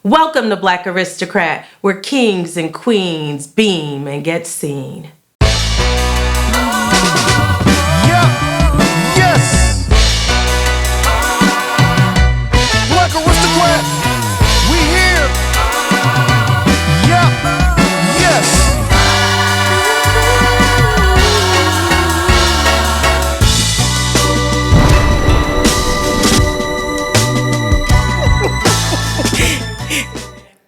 Welcome to Black Aristocrat, where kings and queens beam and get seen. Yes! Black Aristocrat, we here! Yep! Yes!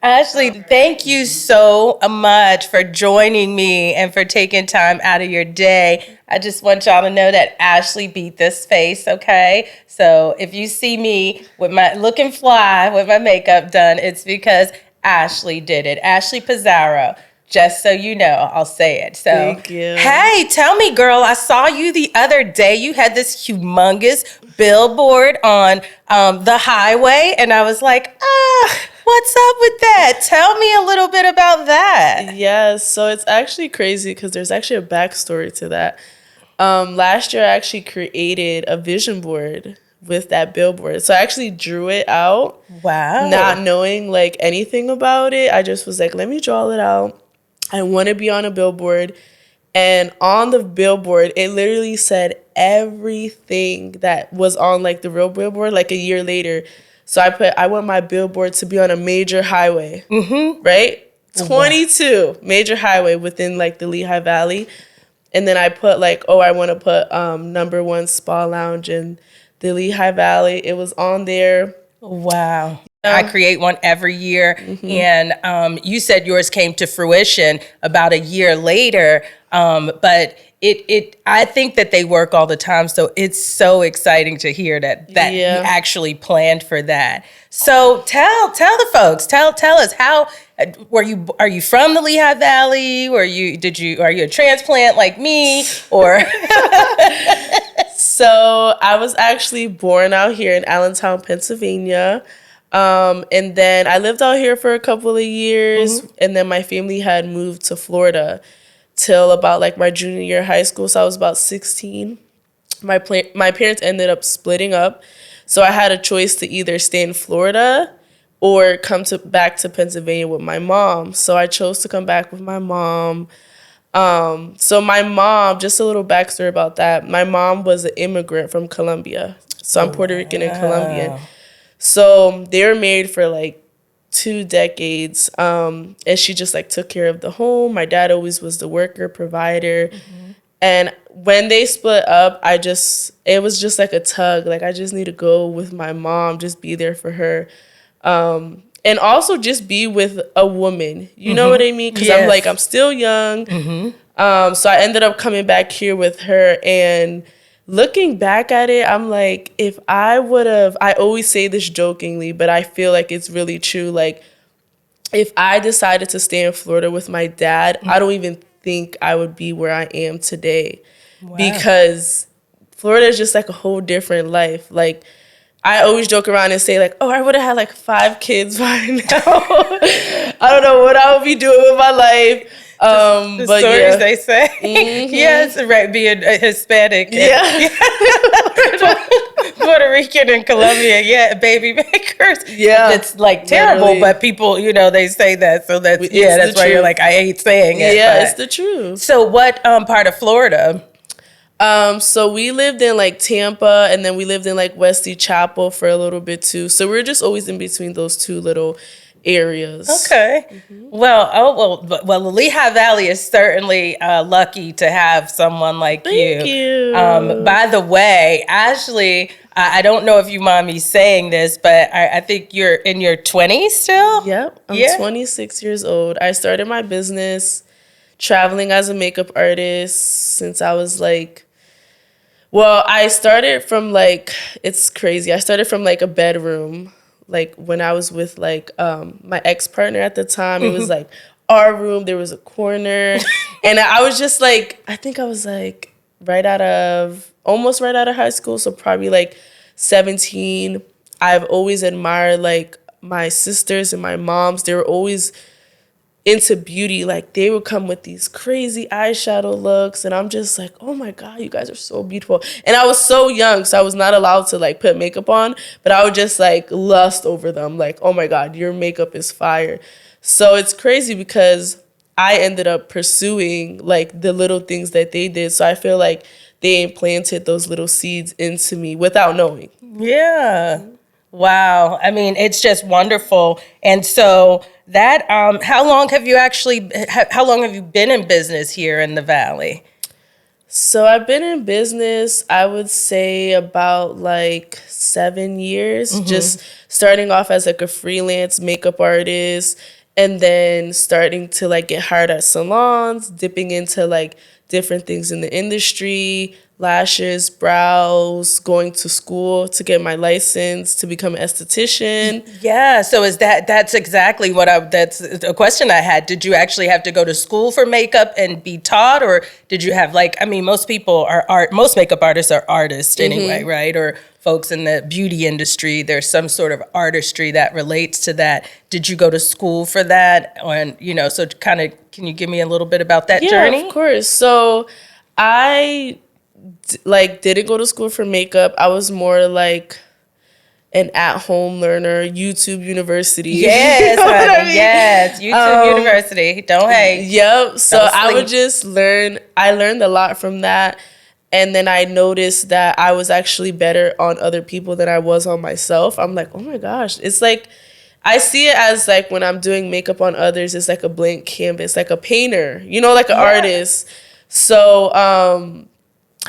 Ashley, thank you so much for joining me and for taking time out of your day. I just want y'all to know that Ashley beat this face, okay? So if you see me with my looking fly with my makeup done, it's because Ashley did it. Ashley Pizzaro. Just so you know, I'll say it. So, thank you. Hey, tell me, girl, I saw you the other day. You had this humongous billboard on the highway, and I was like, what's up with that? Tell me a little bit about that. Yes, so it's actually crazy because there's actually a backstory to that. Last year, I actually created a vision board with that billboard. So I actually drew it out. Wow. Not knowing like anything about it. I just was like, let me draw it out. I want to be on a billboard. And on the billboard, it literally said everything that was on like the real billboard like a year later. So I want my billboard to be on a major highway, right? 22 major highway within like the Lehigh Valley. And then I put like, I want to put #1 spa lounge in the Lehigh Valley. It was on there. Wow. I create one every year. And you said yours came to fruition about a year later. But I think that they work all the time. So it's so exciting to hear that you actually planned for that. So tell the folks, tell us how are you from the Lehigh Valley? Are you a transplant like me or? So I was actually born out here in Allentown, Pennsylvania. And then I lived out here for a couple of years. And then my family had moved to Florida till about like my junior year of high school. So I was about 16. My parents ended up splitting up. So I had a choice to either stay in Florida or come back to Pennsylvania with my mom. So I chose to come back with my mom. So my mom, just a little backstory about that. My mom was an immigrant from Colombia. So I'm Puerto Rican and Colombian. So they were married for like 2 decades. And she just like took care of the home. My dad always was the worker, provider. And when they split up, it was just like a tug. Like I just need to go with my mom, just be there for her. And also just be with a woman. You know what I mean? Because I'm still young. So I ended up coming back here with her. And looking back at it, I'm like, if I always say this jokingly, but I feel like it's really true. Like, if I decided to stay in Florida with my dad, I don't even think I would be where I am today. Wow. Because Florida is just like a whole different life. Like, I always joke around and say like, I would have had like 5 kids by now. I don't know what I would be doing with my life. The but stories they say. Yes, right, being a Hispanic. Puerto Rican and Colombian, baby makers. Yeah. It's like terrible, literally. But people, they say that. So that's why truth. You're like, I hate saying it. Yeah, it's the truth. So what part of Florida? So we lived in like Tampa, and then we lived in like Wesley Chapel for a little bit too. So we're just always in between those 2 little areas. Okay. Well, the Lehigh Valley is certainly lucky to have someone like you. Thank you. By the way, Ashley, I don't know if you mind me saying this, but I think you're in your 20s still? Yep. I'm 26 years old. I started my business traveling as a makeup artist since I was like, I started from like, it's crazy. I started from like a bedroom. Like when I was with like my ex-partner at the time, it was like our room, there was a corner. And I was just like, I think I was like almost right out of high school. So probably like 17. I've always admired like my sisters and my moms. They were always into beauty, like they would come with these crazy eyeshadow looks, and I'm just like, oh my God, you guys are so beautiful. And I was so young, so I was not allowed to like put makeup on, but I would just like lust over them, like, oh my God, your makeup is fire. So it's crazy because I ended up pursuing like the little things that they did. So I feel like they implanted those little seeds into me without knowing. Yeah. Wow. I mean, it's just wonderful. And so that, how long have you been in business here in the Valley? So I've been in business, I would say about like 7 years, just starting off as like a freelance makeup artist, and then starting to like get hired at salons, dipping into like different things in the industry, lashes, brows, going to school to get my license to become an esthetician. Yeah. So that's exactly that's a question I had. Did you actually have to go to school for makeup and be taught, or did you have most people are most makeup artists are artists anyway, right? Or folks in the beauty industry, there's some sort of artistry that relates to that. Did you go to school for that? And, so kind of, can you give me a little bit about that journey? Yeah, of course. So I didn't go to school for makeup. I was more like an at-home learner, YouTube University. Yes, honey, yes, YouTube University. Don't hate. Yep. So I would just learn. I learned a lot from that. And then I noticed that I was actually better on other people than I was on myself. I'm like, oh my gosh. It's like, I see it as like when I'm doing makeup on others, it's like a blank canvas, like a painter, like an artist. So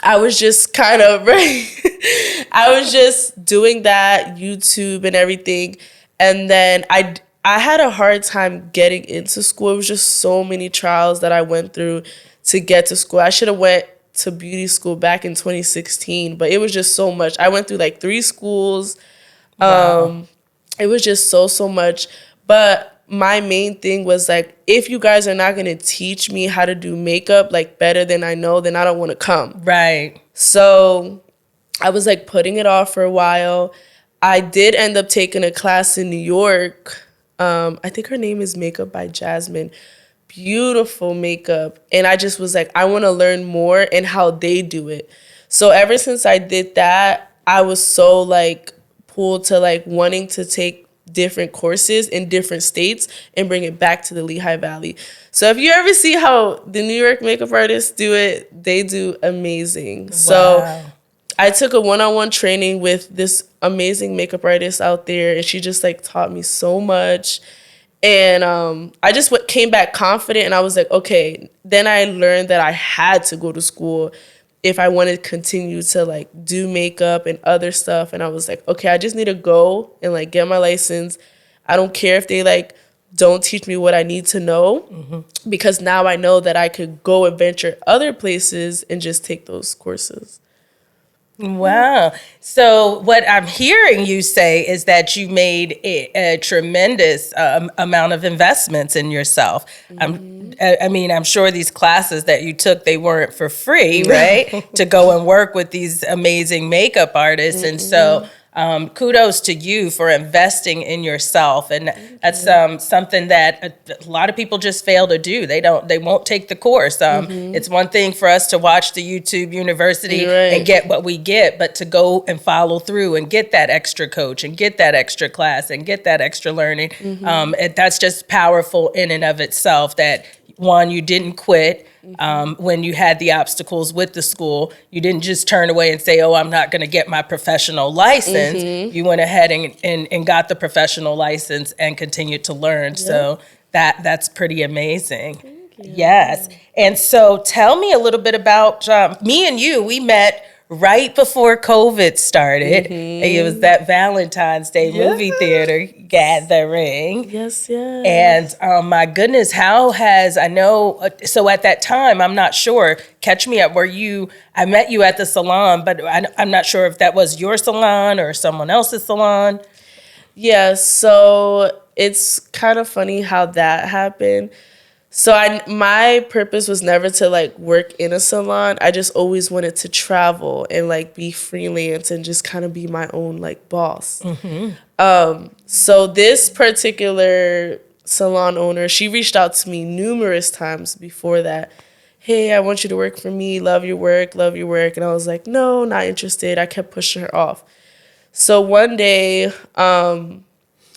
I was just kind of, I was just doing that, YouTube and everything. And then I had a hard time getting into school. It was just so many trials that I went through to get to school. I should have went to beauty school back in 2016, but it was just so much. I went through like 3 schools. Wow. It was just so much. But my main thing was like, if you guys are not going to teach me how to do makeup like better than I know, then I don't want to come. Right. So I was like putting it off for a while. I did end up taking a class in New York. I think her name is Makeup by Jasmine. Beautiful makeup. And I just was like, I want to learn more and how they do it. So ever since I did that, I was so like pulled to like wanting to take different courses in different states and bring it back to the Lehigh Valley. So if you ever see how the New York makeup artists do it, they do amazing. Wow. So I took a one-on-one training with this amazing makeup artist out there, and she just like taught me so much. And I just came back confident, and I was like, okay. Then I learned that I had to go to school if I wanted to continue to like do makeup and other stuff. And I was like, okay, I just need to go and like get my license. I don't care if they like don't teach me what I need to know, because now I know that I could go and venture other places and just take those courses. Wow. So what I'm hearing you say is that you made a tremendous amount of investments in yourself. I'm sure these classes that you took, they weren't for free, right? To go and work with these amazing makeup artists. And so kudos to you for investing in yourself. And that's something that a lot of people just fail to do. They won't take the course. It's one thing for us to watch the YouTube University and get what we get, but to go and follow through and get that extra coach and get that extra class and get that extra learning. That's just powerful in and of itself, that one, you didn't quit when you had the obstacles with the school. You didn't just turn away and say, oh, I'm not going to get my professional license. You went ahead and got the professional license and continued to learn. Yep. So that's pretty amazing. Yes. And so tell me a little bit about me and you. We met right before COVID started. It was that Valentine's Day movie theater gathering. Yes. And my goodness, so at that time, I'm not sure, catch me up, I met you at the salon, but I'm not sure if that was your salon or someone else's salon. Yeah, so it's kind of funny how that happened. So my purpose was never to like work in a salon. I just always wanted to travel and like be freelance and just kind of be my own like boss. So this particular salon owner, she reached out to me numerous times before that. Hey, I want you to work for me. Love your work. Love your work. And I was like, no, not interested. I kept pushing her off. So one day,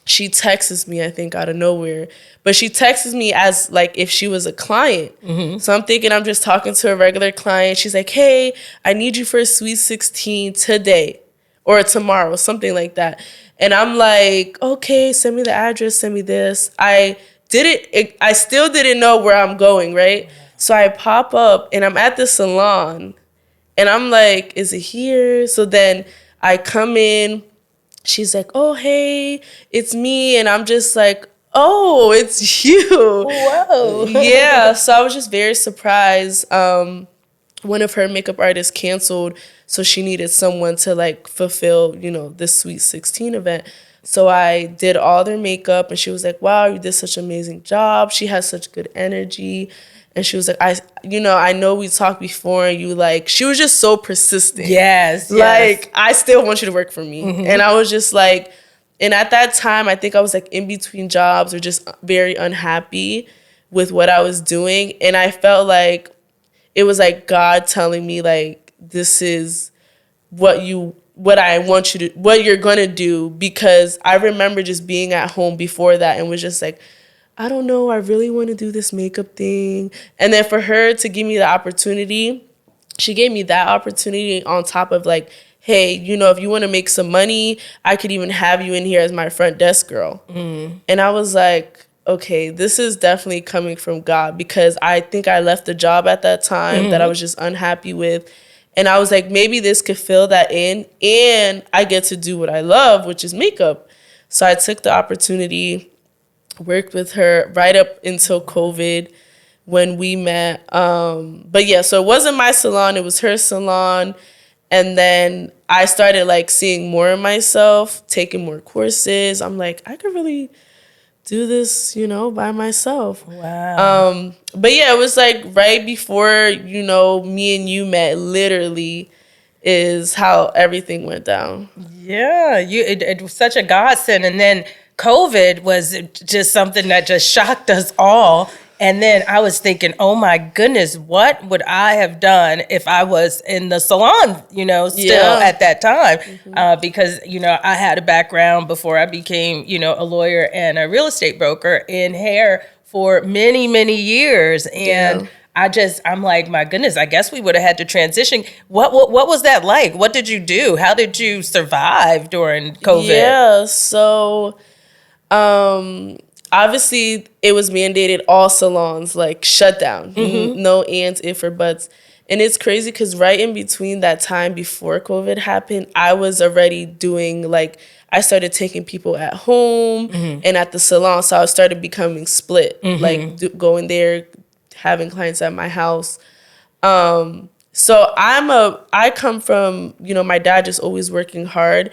she texts me, I think, out of nowhere. But she texts me as, like, if she was a client. Mm-hmm. So I'm thinking I'm just talking to a regular client. She's like, hey, I need you for a Sweet 16 today or tomorrow, something like that. And I'm like, okay, send me the address, send me this. I still didn't know where I'm going, right? So I pop up and I'm at the salon and I'm like, is it here? So then I come in. She's like, oh, hey, it's me. And I'm just like, oh, it's you. Whoa. Yeah. So I was just very surprised. One of her makeup artists canceled. So she needed someone to like fulfill, this Sweet 16 event. So I did all their makeup and she was like, wow, you did such an amazing job. She has such good energy. And she was like, I know we talked before and she was just so persistent. Yes. Like, I still want you to work for me. Mm-hmm. And I was just like, and at that time, I think I was like in between jobs or just very unhappy with what I was doing. And I felt like it was like God telling me like, this is what I want you to, what you're going to do. Because I remember just being at home before that and was just like, I don't know, I really want to do this makeup thing. And then for her to give me the opportunity, she gave me that opportunity on top of like, hey, if you want to make some money, I could even have you in here as my front desk girl. Mm. And I was like, okay, this is definitely coming from God because I think I left the job at that time that I was just unhappy with. And I was like, maybe this could fill that in and I get to do what I love, which is makeup. So I took the opportunity, worked with her right up until COVID when we met. But yeah, so it wasn't my salon, it was her salon. And then I started like seeing more of myself, taking more courses. I'm like, I could really do this, by myself. Wow. But yeah, it was like right before, me and you met, literally is how everything went down. Yeah, it was such a godsend. And then COVID was just something that just shocked us all. And then I was thinking, oh my goodness, what would I have done if I was in the salon, still at that time? Mm-hmm. Because, I had a background before I became, a lawyer and a real estate broker in hair for many, many years. And I'm like, my goodness, I guess we would have had to transition. What was that like? What did you do? How did you survive during COVID? Yeah, so obviously it was mandated all salons like shut down. Mm-hmm. No ands, if or buts. And it's crazy because right in between that time before COVID happened, I was already doing I started taking people at home and at the salon. So I started becoming split, going there, having clients at my house. So I come from, my dad just always working hard.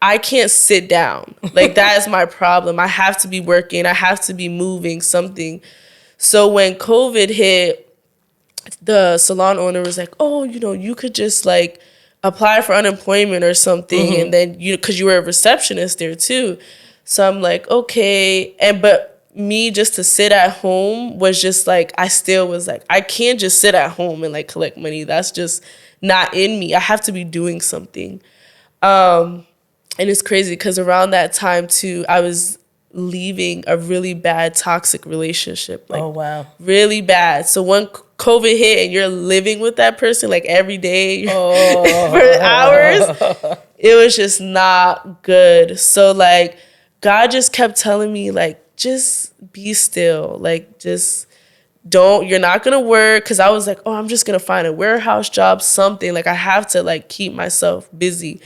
I can't sit down. That is my problem. I have to be working. I have to be moving something. So when COVID hit, the salon owner was like, oh, you could just apply for unemployment or something. And then because you were a receptionist there too. So I'm like, okay. But me just to sit at home was just I still was I can't just sit at home and collect money. That's just not in me. I have to be doing something. And it's crazy because around that time too, I was leaving a really bad toxic relationship. Oh, wow. Really bad. So when COVID hit and you're living with that person every day for hours, it was just not good. So God just kept telling me just be still. You're not going to work. Because I was like, oh, I'm just going to find a warehouse job, something. I have to keep myself busy.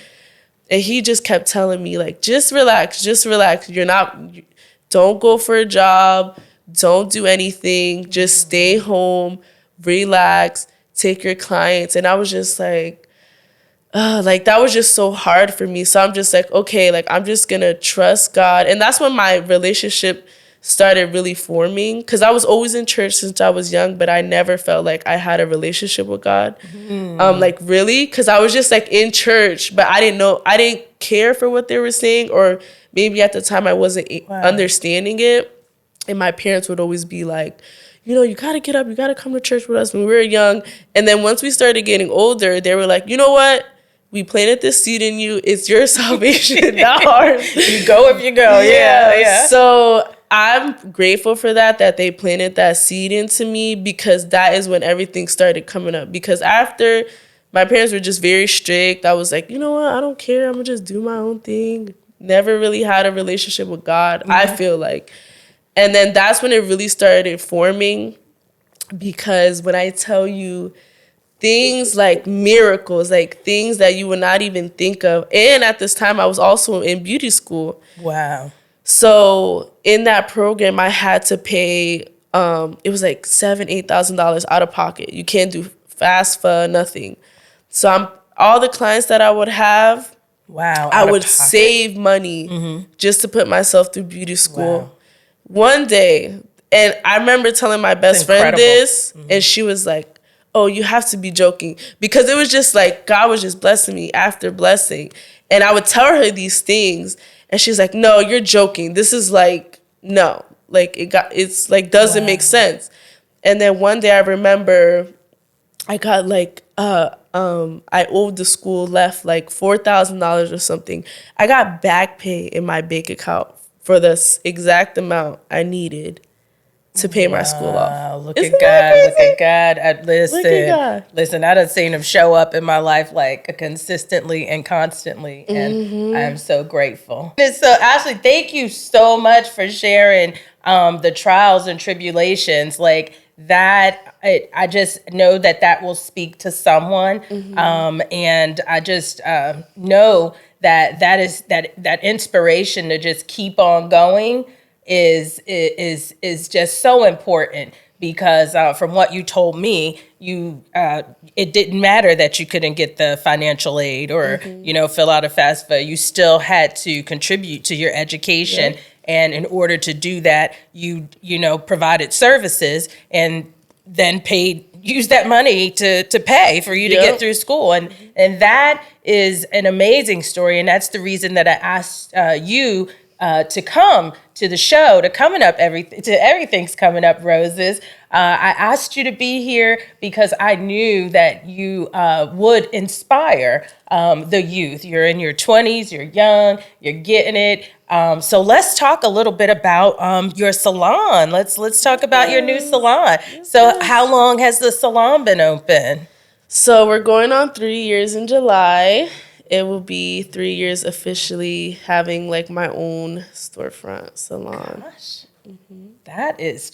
And he just kept telling me, just relax. Don't go for a job. Don't do anything. Just stay home, relax, take your clients. And I was just that was just so hard for me. So I'm just okay, I'm just going to trust God. And that's when my relationship started really forming. Because I was always in church since I was young, but I never felt like I had a relationship with God. Really? Because I was just in church, but I didn't care for what they were saying, or maybe at the time I wasn't understanding it. And my parents would always be like, you know, you got to get up. You got to come to church with us when we were young. And then once we started getting older, they were like, you know what? We planted this seed in you. It's your salvation, not ours. You go if you go. Yeah. So I'm grateful for that they planted that seed into me, because that is when everything started coming up. Because after, my parents were just very strict. I was like, you know what? I don't care. I'm going to just do my own thing. Never really had a relationship with God, I feel like. And then that's when it really started forming, because when I tell you things like miracles, like things that you would not even think of. And at this time, I was also in beauty school. Wow. So in that program, I had to pay, it was like $7,000, $8,000 out of pocket. You can't do FAFSA, nothing. So all the clients that I would have, wow, I would save money just to put myself through beauty school. Wow. One day, and I remember telling my best friend this, and she was like, oh, you have to be joking. Because it was just like, God was just blessing me after blessing. And I would tell her these things, and she's like, no, you're joking. This is like, no. Like, it's like, doesn't make sense. And then one day I remember I got like, I owed the school left like $4,000 or something. I got back pay in my bank account for this exact amount I needed to pay my school off. Look at God. Look at God. Listen, I done seen him show up in my life like consistently and constantly, and I'm so grateful. And so, Ashley, thank you so much for sharing the trials and tribulations. Like that, I just know that will speak to someone, and I just know that inspiration to just keep on going is just so important, because from what you told me, it didn't matter that you couldn't get the financial aid or fill out a FAFSA. You still had to contribute to your education, and in order to do that, you provided services and then use that money to pay for you to get through school, and that is an amazing story, and that's the reason that I asked you to come to the show, Everything's Coming Up Roses. I asked you to be here because I knew that you would inspire the youth. You're in your 20s, you're young, you're getting it. So let's talk a little bit about your salon. Let's talk about your new salon. So how long has the salon been open? So we're going on 3 years in July. It will be 3 years officially having like my own storefront salon. Gosh, that is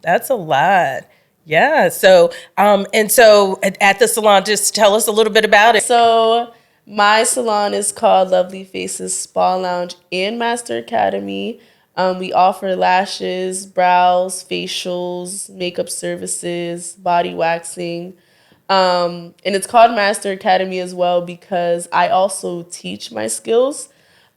that's a lot. Yeah. So, and so at the salon, just tell us a little bit about it. So my salon is called Lovely Faces Spa Lounge and Master Academy. We offer lashes, brows, facials, makeup services, body waxing. And it's called Master Academy as well because I also teach my skills.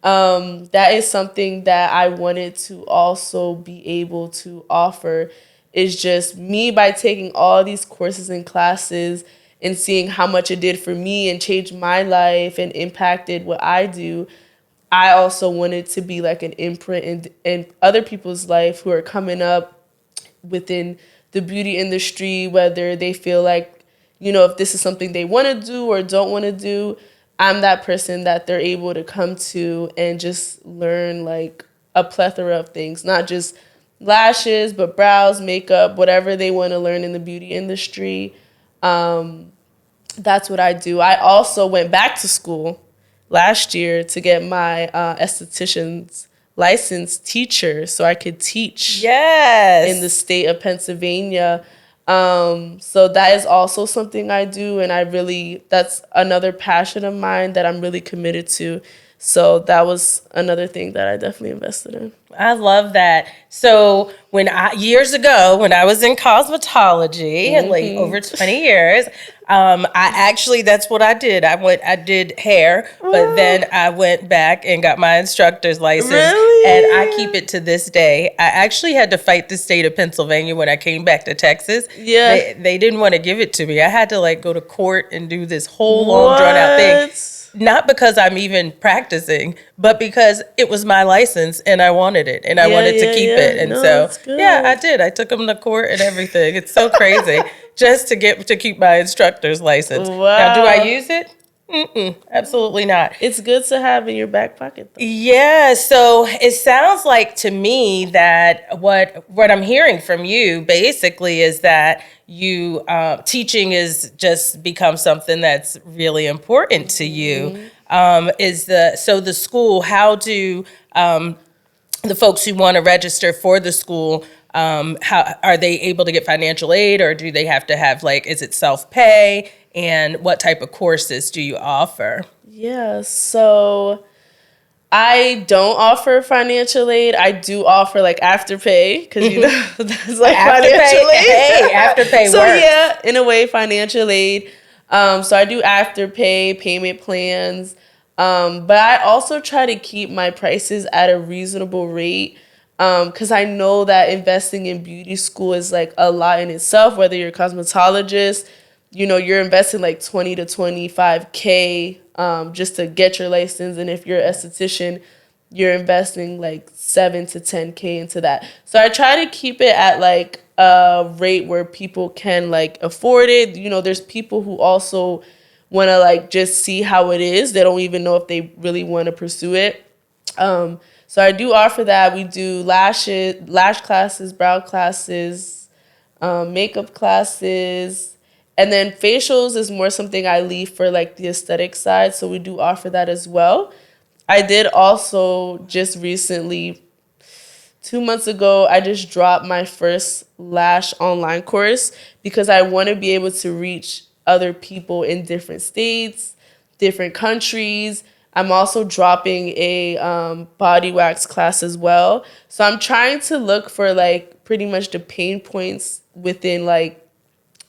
That is something that I wanted to also be able to offer, is just me by taking all these courses and classes and seeing how much it did for me and changed my life and impacted what I do. I also wanted to be like an imprint in other people's life who are coming up within the beauty industry, whether they feel like, if this is something they want to do or don't want to do. I'm that person that they're able to come to and just learn like a plethora of things, not just lashes, but brows, makeup, whatever they want to learn in the beauty industry. That's what I do. I also went back to school last year to get my esthetician's license teacher so I could teach in the state of Pennsylvania. So that is also something I do, and that's another passion of mine that I'm really committed to. So that was another thing that I definitely invested in. I love that. So years ago, when I was in cosmetology, like over 20 years, that's what I did. I did hair, but then I went back and got my instructor's license. Really? And I keep it to this day. I actually had to fight the state of Pennsylvania when I came back to Texas. Yeah. They didn't want to give it to me. I had to go to court and do this whole long drawn out thing. not because I'm even practicing, but because it was my license and I wanted it and I wanted to keep it. And no, so, it's good. yeah, I did. I took them to court and everything. It's so crazy just to keep my instructor's license. Wow. Now, do I use it? Absolutely not. It's good to have in your back pocket, though. Yeah, so it sounds like to me that what I'm hearing from you basically is that you teaching is just become something that's really important to you. The school? How do the folks who want to register for the school? How are they able to get financial aid, or do they have to have is it self-pay? And what type of courses do you offer? Yeah, so I don't offer financial aid. I do offer afterpay because that's financial aid. Hey, afterpay so works. Yeah, in a way, financial aid. So I do afterpay payment plans, but I also try to keep my prices at a reasonable rate. Because I know that investing in beauty school is a lot in itself. Whether you're a cosmetologist, you're investing 20 to 25K just to get your license. And if you're an esthetician, you're investing 7 to 10K into that. So I try to keep it at a rate where people can afford it. There's people who also want to just see how it is. They don't even know if they really want to pursue it. So I do offer that. We do lash classes, brow classes, makeup classes. And then facials is more something I leave for the aesthetic side. So we do offer that as well. I did also just recently, 2 months ago, I just dropped my first lash online course because I want to be able to reach other people in different states, different countries. I'm also dropping a body wax class as well. So I'm trying to look for pretty much the pain points within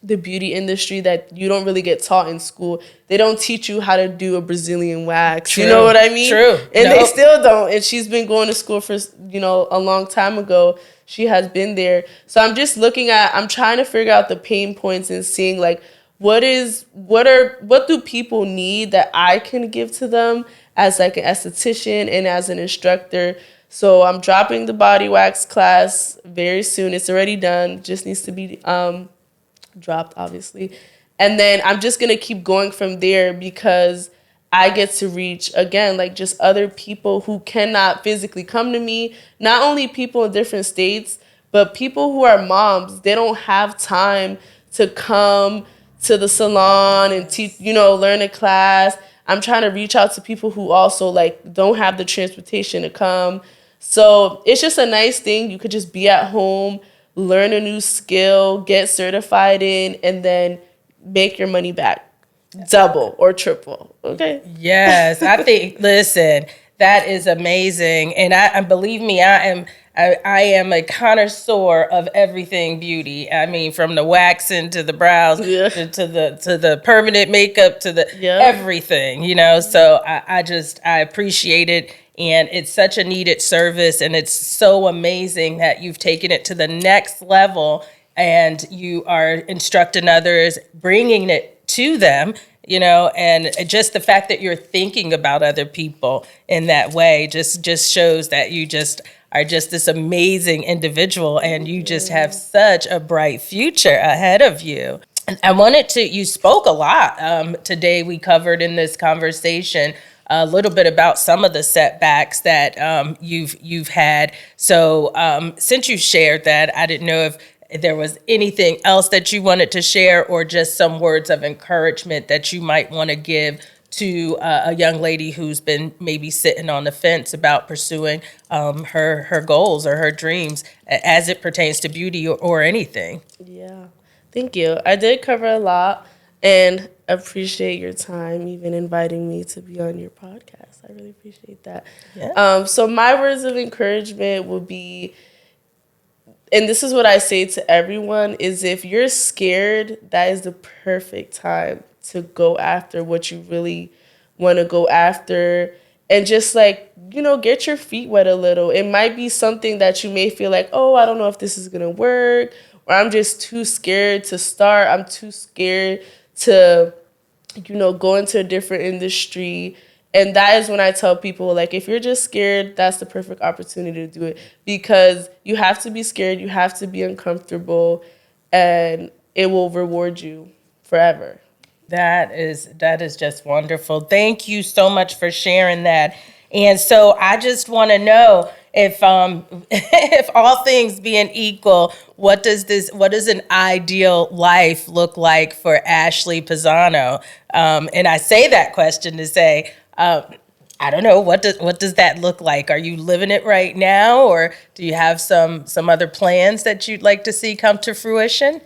the beauty industry that you don't really get taught in school. They don't teach you how to do a Brazilian wax. True. You know what I mean? True. And They still don't. And she's been going to school for, a long time ago. She has been there. So I'm just I'm trying to figure out the pain points and seeing what do people need that I can give to them as an esthetician and as an instructor. So I'm dropping the body wax class very soon. It's already done. Just needs to be dropped, obviously. And then I'm just going to keep going from there because I get to reach, again, just other people who cannot physically come to me. Not only people in different states, but people who are moms. They don't have time to come to the salon and teach, learn a class. I'm trying to reach out to people who also don't have the transportation to come. So it's just a nice thing. You could just be at home, learn a new skill, get certified in, and then make your money back double or triple. Okay. Yes, I think. Listen, that is amazing, and I believe me, I am a connoisseur of everything beauty. I mean, from the waxing to the brows to the permanent makeup to the everything. So I appreciate it. And it's such a needed service, and it's so amazing that you've taken it to the next level and you are instructing others, bringing it to them, and just the fact that you're thinking about other people in that way just shows that you just are just this amazing individual, and you just have such a bright future ahead of you. And you spoke a lot today. We covered in this conversation a little bit about some of the setbacks that you've had. So since you shared that, I didn't know if there was anything else that you wanted to share, or just some words of encouragement that you might want to give to a young lady who's been maybe sitting on the fence about pursuing her goals or her dreams as it pertains to beauty or anything. Yeah, thank you. I did cover a lot. And appreciate your time, even inviting me to be on your podcast. I really appreciate that. Yeah. So my words of encouragement would be, and this is what I say to everyone, is if you're scared, that is the perfect time to go after what you really want to go after. And just get your feet wet a little. It might be something that you may feel oh, I don't know if this is going to work, or I'm just too scared to start. I'm too scared to go into a different industry. And that is when I tell people, like, if you're just scared, that's the perfect opportunity to do it, because you have to be scared, you have to be uncomfortable, and it will reward you forever. That is just wonderful. Thank you so much for sharing that. And so I just want to know if if all things being equal, what does an ideal life look like for Ashley Pizzaro? And I say that question to say, I don't know, what does that look like? Are you living it right now, or do you have some other plans that you'd like to see come to fruition?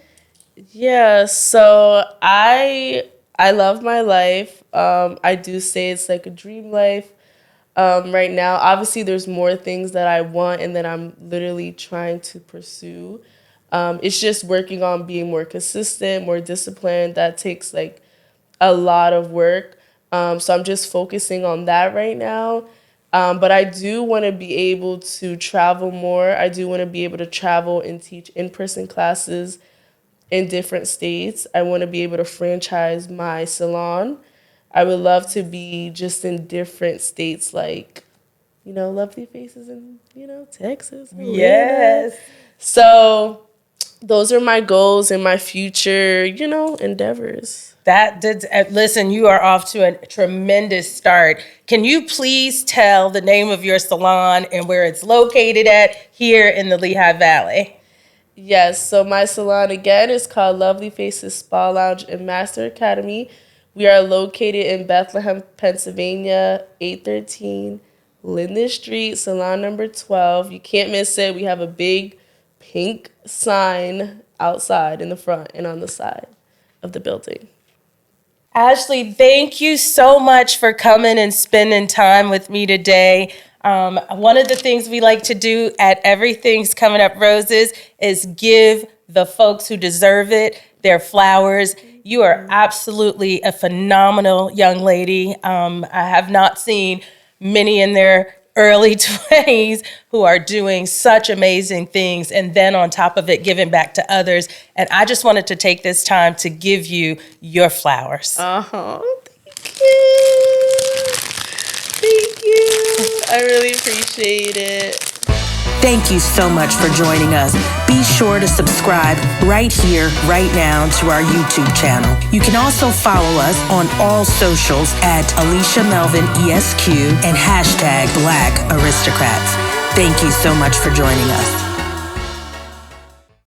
Yeah, so I love my life. I do say it's like a dream life. Right now, obviously, there's more things that I want and that I'm literally trying to pursue. It's just working on being more consistent, more disciplined. That takes like a lot of work. So I'm just focusing on that right now. But I do want to be able to travel more. I do want to be able to travel and teach in-person classes in different states. I want to be able to franchise my salon. I would love to be just in different states, like, Lovely Faces in, Texas. Atlanta. Yes. So those are my goals and my future, endeavors. Listen, you are off to a tremendous start. Can you please tell the name of your salon and where it's located at here in the Lehigh Valley? Yes, so my salon, again, is called Lovely Faces Spa Lounge and Master Academy. We are located in Bethlehem, Pennsylvania, 813 Linden Street, salon number 12. You can't miss it. We have a big pink sign outside in the front and on the side of the building. Ashley, thank you so much for coming and spending time with me today. One of the things we like to do at Everything's Coming Up Roses is give the folks who deserve it their flowers. You are absolutely a phenomenal young lady. I have not seen many in their early 20s who are doing such amazing things, and then on top of it, giving back to others. And I just wanted to take this time to give you your flowers. Thank you. Thank you. I really appreciate it. Thank you so much for joining us. Be sure to subscribe right here, right now to our YouTube channel. You can also follow us on all socials at Alisha Melvin ESQ and #BlackAristocrats. Thank you so much for joining us.